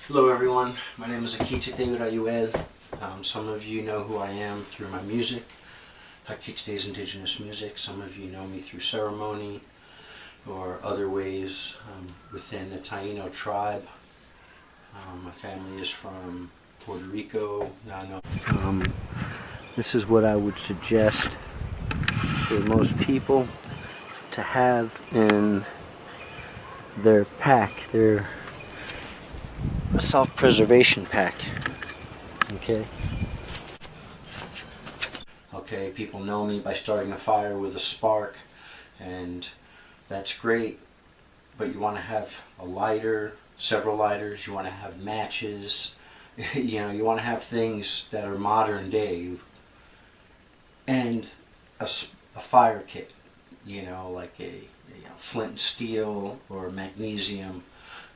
Hello everyone, my name is Akitchitay. Some of you know who I am through my music. Akitchitay is indigenous music. Some of you know me through ceremony or other ways within the Taino tribe. My family is from Puerto Rico. This is what I would suggest for most people to have in their pack, their self-preservation pack. Okay, people know me by starting a fire with a spark, and that's great, but you want to have a lighter, several lighters, you want to have matches, you want to have things that are modern day, and a fire kit, like a flint and steel or magnesium,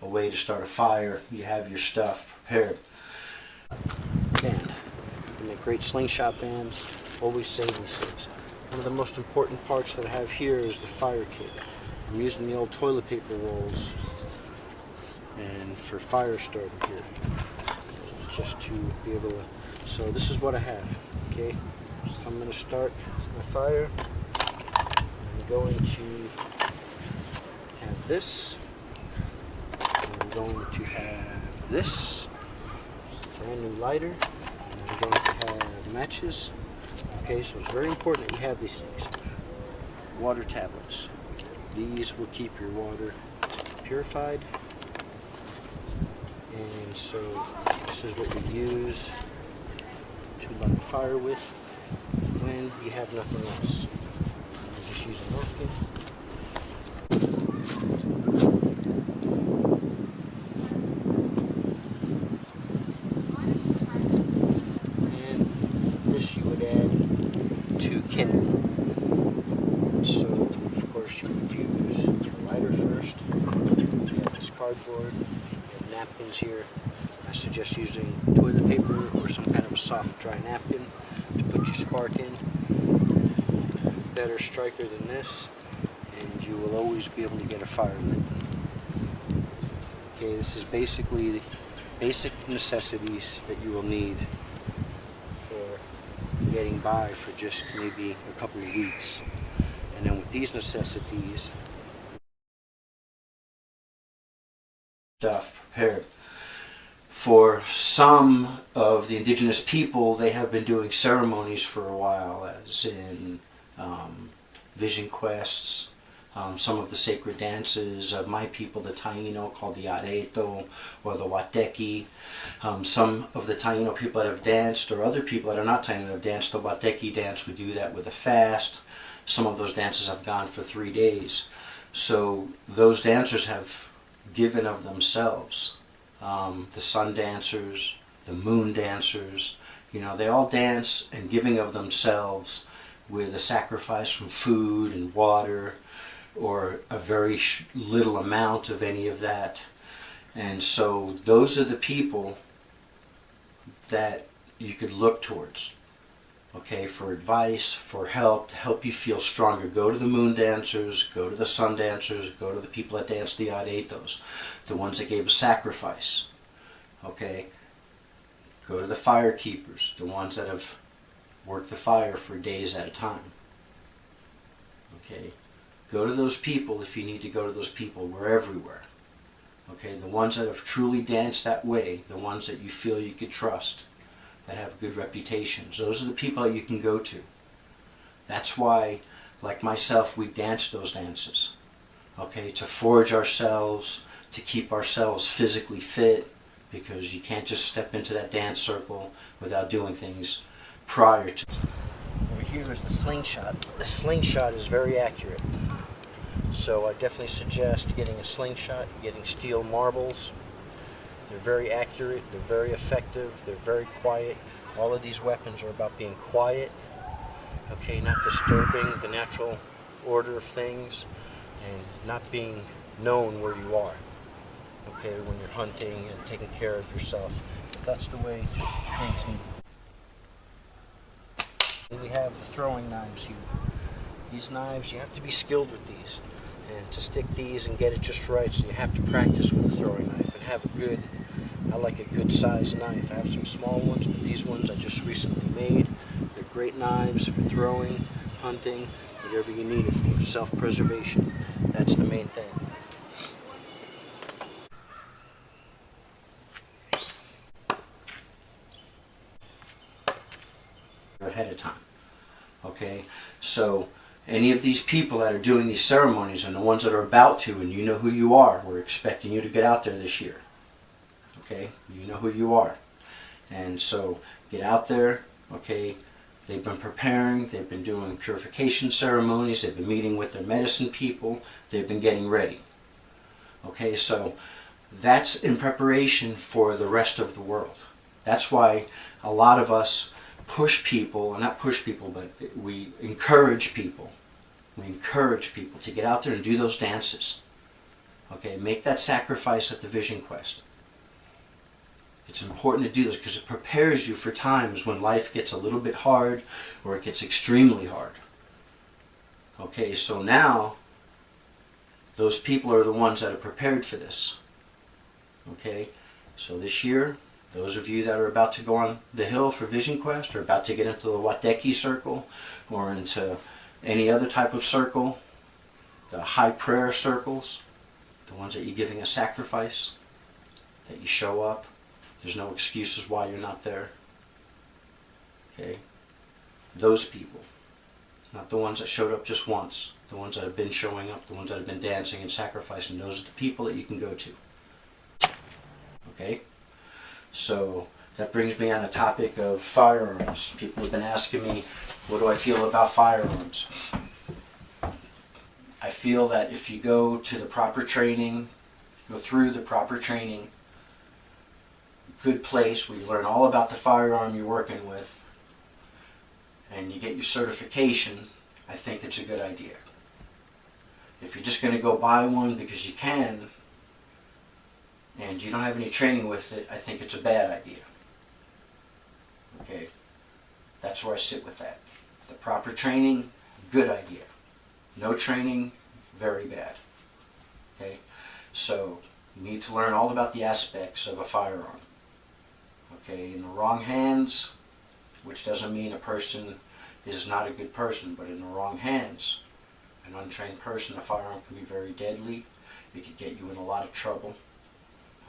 a way to start a fire. You have your stuff prepared. Band. You make great slingshot bands. Always save these things. One of the most important parts that I have here is the fire kit. I'm using the old toilet paper rolls and for fire starting here, just to be able to. So this is what I have. Okay, if I'm going to start my fire, I'm going to have this. I'm going to have this brand new lighter, and I'm going to have matches. Okay, so it's very important that you have these things. Water tablets. These will keep your water purified. And so this is what we use to light a fire with when you have nothing else. I'm just using a napkin. You would add 2 kindling. So, of course, you would use a lighter first. You have this cardboard, you have napkins here. I suggest using toilet paper or some kind of a soft, dry napkin to put your spark in. Better striker than this, and you will always be able to get a fire lit. Okay, this is basically the basic necessities that you will need getting by for just maybe a couple of weeks. And then with these necessities, stuff prepared. For some of the indigenous people, they have been doing ceremonies for a while, as in vision quests, some of the sacred dances of my people, the Taino, called the Areto or the Wateki. Some of the Taino people that have danced, or other people that are not Taino that have danced the Wateki dance, would do that with a fast. Some of those dances have gone for 3 days. So those dancers have given of themselves. The sun dancers, the moon dancers, they all dance and giving of themselves with a sacrifice from food and water, or a very little amount of any of that. And so those are the people that you could look towards, okay, for advice, for help, to help you feel stronger. Go to the moon dancers, go to the sun dancers, go to the people that dance the aretos, the ones that gave a sacrifice, okay. Go to the fire keepers, the ones that have worked the fire for days at a time, okay. Go to those people if you need to go to those people. We're everywhere. Okay, the ones that have truly danced that way, the ones that you feel you could trust, that have good reputations, those are the people that you can go to. That's why, like myself, we dance those dances. Okay, to forge ourselves, to keep ourselves physically fit, because you can't just step into that dance circle without doing things prior to. Over here is the slingshot. The slingshot is very accurate. So I definitely suggest getting a slingshot, getting steel marbles. They're very accurate, they're very effective, they're very quiet. All of these weapons are about being quiet, okay, not disturbing the natural order of things, and not being known where you are, okay, when you're hunting and taking care of yourself. If that's the way things need. We have the throwing knives here. These knives, you have to be skilled with these, and to stick these and get it just right, so you have to practice with the throwing knife and have a good I like a good sized knife. I have some small ones, but these ones I just recently made. They're great knives for throwing, hunting, whatever you need it for. Self-preservation. That's the main thing. Ahead of time. Okay, so any of these people that are doing these ceremonies and the ones that are about to, and you know who you are, we're expecting you to get out there this year. Okay, you know who you are. And so get out there. Okay, they've been preparing, they've been doing purification ceremonies, they've been meeting with their medicine people, they've been getting ready. Okay, so that's in preparation for the rest of the world. That's why a lot of us push people, and not push people, but we encourage people. We encourage people to get out there and do those dances. Okay, make that sacrifice at the Vision Quest. It's important to do this because it prepares you for times when life gets a little bit hard or it gets extremely hard. Okay, so now those people are the ones that are prepared for this. Okay, so this year, those of you that are about to go on the hill for Vision Quest or about to get into the Wadeki circle or into any other type of circle, the high prayer circles, the ones that you're giving a sacrifice, that you show up. There's no excuses why you're not there. Okay? Those people. Not the ones that showed up just once. The ones that have been showing up. The ones that have been dancing and sacrificing. Those are the people that you can go to. Okay? So that brings me on a topic of firearms. People have been asking me, what do I feel about firearms? I feel that if you go to the proper training, go through the proper training, good place where you learn all about the firearm you're working with, and you get your certification, I think it's a good idea. If you're just going to go buy one because you can, and you don't have any training with it, I think it's a bad idea. Okay? That's where I sit with that. The proper training, good idea. No training, very bad. Okay? So, you need to learn all about the aspects of a firearm. Okay? In the wrong hands, which doesn't mean a person is not a good person, but in the wrong hands, an untrained person, a firearm can be very deadly. It could get you in a lot of trouble.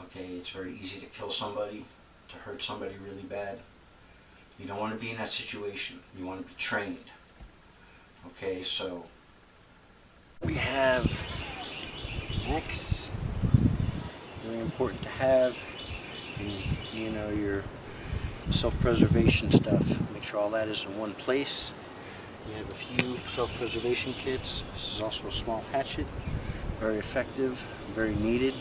Okay, it's very easy to kill somebody, to hurt somebody really bad. You don't want to be in that situation. You want to be trained. Okay, so we have X, very important to have, and you know, your self-preservation stuff. Make sure all that is in one place. We have a few self-preservation kits. This is also a small hatchet, very effective, very needed.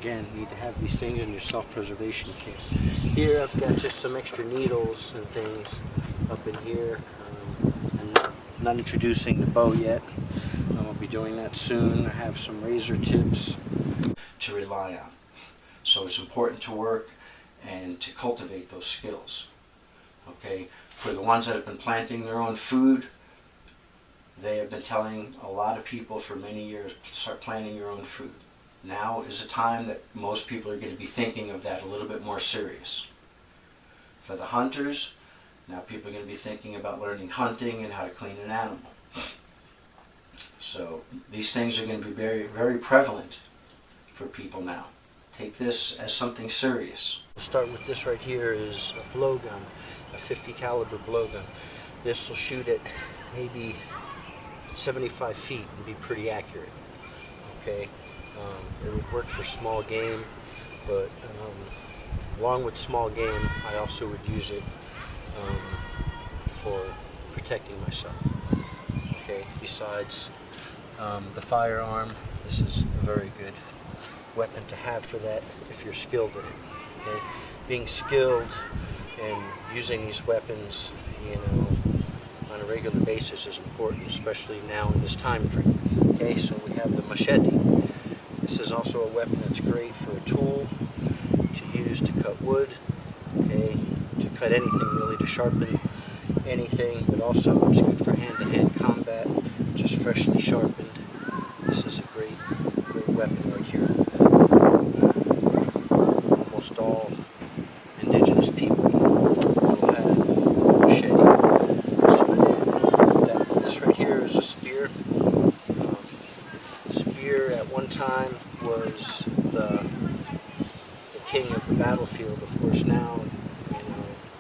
Again, you need to have these things in your self-preservation kit. Here I've got just some extra needles and things up in here. I'm not introducing the bow yet. I'll be doing that soon. I have some razor tips to rely on. So it's important to work and to cultivate those skills. Okay, for the ones that have been planting their own food, they have been telling a lot of people for many years, start planting your own food. Now is a time that most people are going to be thinking of that a little bit more serious. For the hunters, now people are going to be thinking about learning hunting and how to clean an animal. So these things are going to be very, very prevalent for people now. Take this as something serious. We'll start with this right here is a blowgun, a 50 caliber blowgun. This will shoot at maybe 75 feet and be pretty accurate. Okay, it would work for small game, but along with small game, I also would use it for protecting myself. Okay, besides the firearm, this is a very good weapon to have for that if you're skilled in it. Okay, being skilled and using these weapons, you know, on a regular basis is important, especially now in this time frame. Okay, so we have the machete. This is also a weapon that's great for a tool to use to cut wood, okay, to cut anything really, to sharpen anything, but also it's good for hand-to-hand combat, just freshly sharpened. This is a great weapon. weapon right here. Almost all indigenous people will have a machete. So this right here is a spear. Spear at one time was the king of the battlefield. Of course now,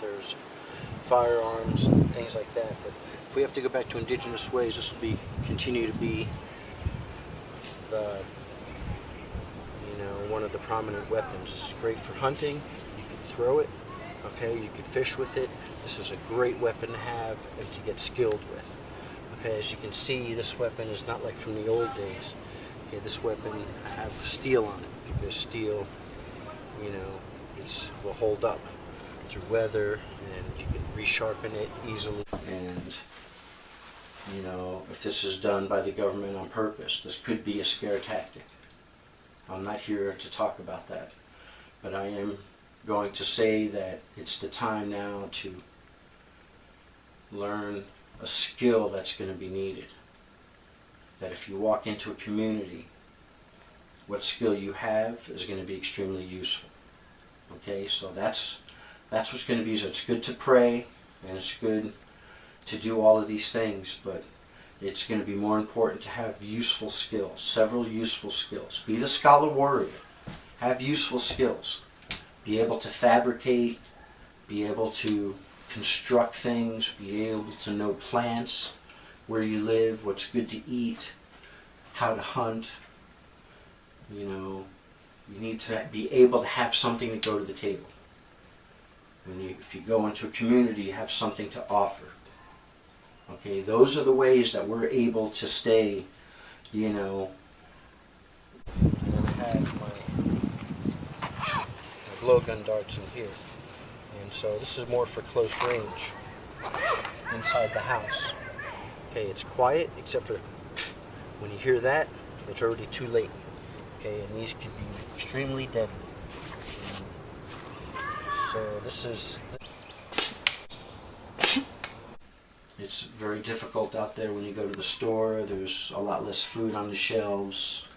there's firearms and things like that. But if we have to go back to indigenous ways, this will continue to be the one of the prominent weapons. This is great for hunting. You can throw it. Okay, you can fish with it. This is a great weapon to have and to get skilled with. Okay, as you can see, this weapon is not like from the old days. Okay, this weapon have steel on it because steel, it will hold up through weather, and you can resharpen it easily. And if this is done by the government on purpose, this could be a scare tactic. I'm not here to talk about that, but I am going to say that it's the time now to learn a skill that's going to be needed. That if you walk into a community, what skill you have is going to be extremely useful. Okay, so that's what's going to be. So it's good to pray, and it's good to do all of these things, but it's going to be more important to have useful skills, several useful skills. Be the scholar warrior. Have useful skills. Be able to fabricate, be able to construct things, be able to know plants, where you live, what's good to eat, how to hunt. You need to be able to have something to go to the table. If you go into a community, you have something to offer. Okay, those are the ways that we're able to stay, I'm going to have my blowgun darts in here. And so this is more for close range inside the house. Okay, it's quiet except for when you hear that, it's already too late. Okay, and these can be extremely deadly. So this is... It's very difficult out there when you go to the store. There's a lot less food on the shelves.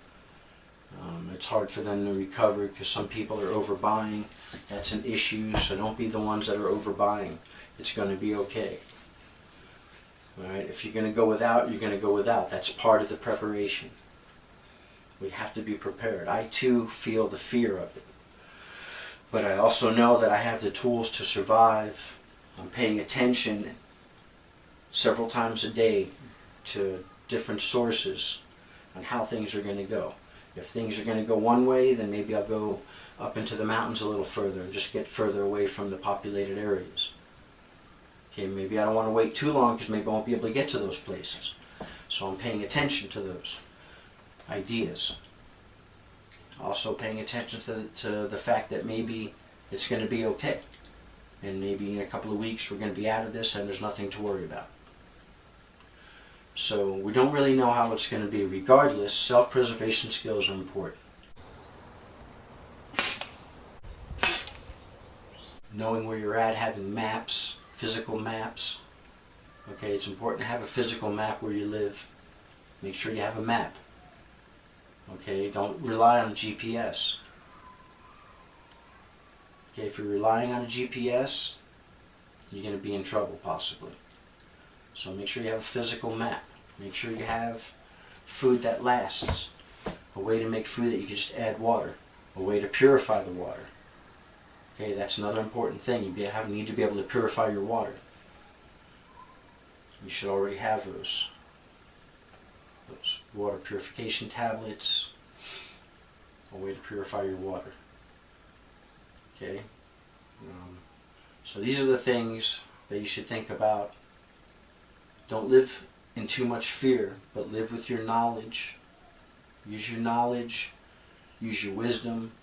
It's hard for them to recover because some people are overbuying. That's an issue, so don't be the ones that are overbuying. It's going to be okay. Alright, if you're going to go without, you're going to go without. That's part of the preparation. We have to be prepared. I too feel the fear of it. But I also know that I have the tools to survive. I'm paying attention several times a day to different sources on how things are going to go. If things are going to go one way, then maybe I'll go up into the mountains a little further and just get further away from the populated areas. Okay, maybe I don't want to wait too long because maybe I won't be able to get to those places. So I'm paying attention to those ideas. Also paying attention to the fact that maybe it's going to be okay. And maybe in a couple of weeks we're going to be out of this and there's nothing to worry about. So we don't really know how it's going to be. Regardless, self-preservation skills are important. Knowing where you're at, having maps, physical maps. Okay, it's important to have a physical map where you live. Make sure you have a map. Okay, don't rely on GPS. Okay, if you're relying on a GPS, you're going to be in trouble possibly. So make sure you have a physical map. Make sure you have food that lasts. A way to make food that you can just add water. A way to purify the water. Okay, that's another important thing. You need to be able to purify your water. You should already have those water purification tablets. A way to purify your water. Okay? So these are the things that you should think about. Don't live in too much fear, but live with your knowledge. Use your knowledge. Use your wisdom.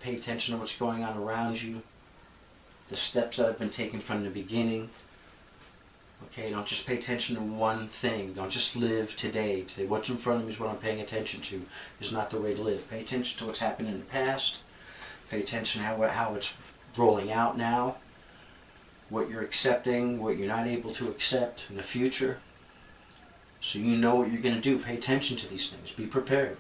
Pay attention to what's going on around you. The steps that have been taken from the beginning. Okay, don't just pay attention to one thing. Don't just live today. Today, what's in front of me is what I'm paying attention to. Is not the way to live. Pay attention to what's happened in the past. Pay attention to how it's rolling out now. What you're accepting, what you're not able to accept in the future. So you know what you're going to do. Pay attention to these things. Be prepared.